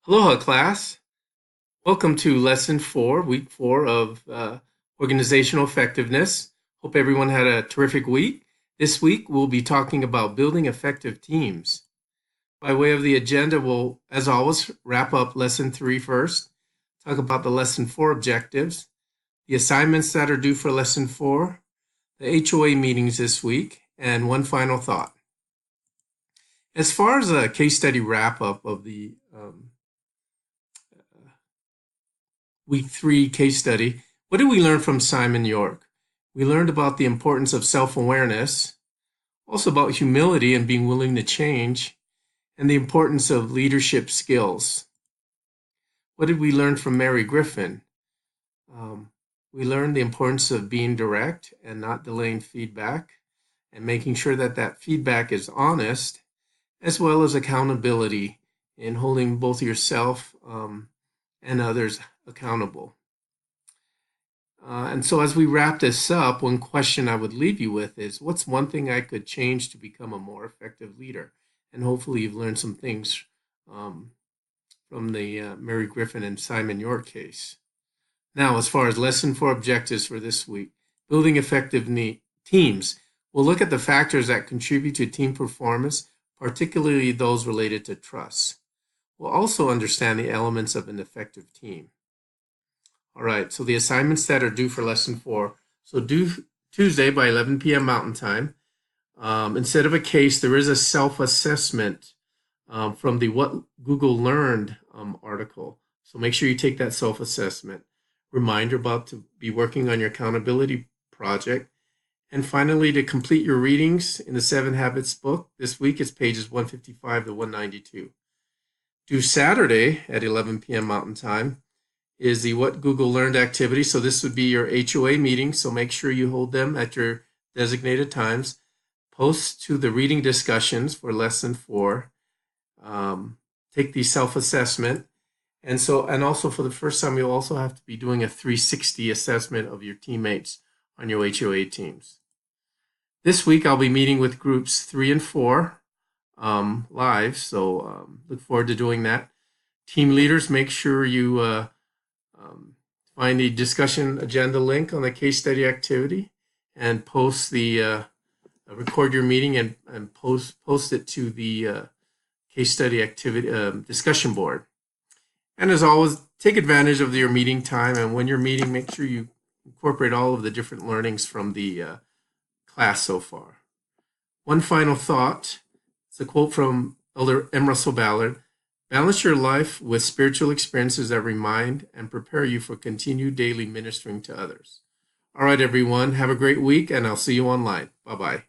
Aloha, class. Welcome to Lesson 4, Week 4 of Organizational Effectiveness. Hope everyone had a terrific week. This week, we'll be talking about building effective teams. By way of the agenda, we'll, as always, wrap up Lesson 3 first, talk about the Lesson 4 objectives, the assignments that are due for Lesson 4, the HOA meetings this week, and one final thought. As far as a case study wrap-up of the Week 3 case study, what did we learn from Simon York? We learned about the importance of self-awareness, also about humility and being willing to change, and the importance of leadership skills. What did we learn from Mary Griffin? We learned the importance of being direct and not delaying feedback, and making sure that that feedback is honest, as well as accountability in holding both yourself and others accountable. And so as we wrap this up, one question I would leave you with is, what's one thing I could change to become a more effective leader? And hopefully you've learned some things from the Mary Griffin and Simon York case. Now, as far as Lesson 4 objectives for this week, building effective teams, we'll look at the factors that contribute to team performance, particularly those related to trust. We'll also understand the elements of an effective team. All right, so the assignments that are due for Lesson 4. So due Tuesday by 11 p.m. Mountain Time. Instead of a case, there is a self-assessment from the What Google Learned article. So make sure you take that self-assessment. Reminder about to be working on your accountability project. And finally, to complete your readings in the 7 Habits book, this week it's pages 155 to 192. Due Saturday at 11 p.m. Mountain Time is the What Google Learned activity. So this would be your HOA meeting. So make sure you hold them at your designated times. Post to the reading discussions for Lesson 4. Take the self-assessment. And also for the first time, you'll also have to be doing a 360 assessment of your teammates on your HOA teams. This week, I'll be meeting with groups 3 and 4 live. So look forward to doing that. Team leaders, make sure you find the discussion agenda link on the case study activity and post the record your meeting and post it to the case study activity discussion board. And as always, take advantage of your meeting time, and when you're meeting, make sure you incorporate all of the different learnings from the class so far. One final thought. It's a quote from Elder M. Russell Ballard. Balance your life with spiritual experiences that remind and prepare you for continued daily ministering to others. All right, everyone. Have a great week, and I'll see you online. Bye-bye.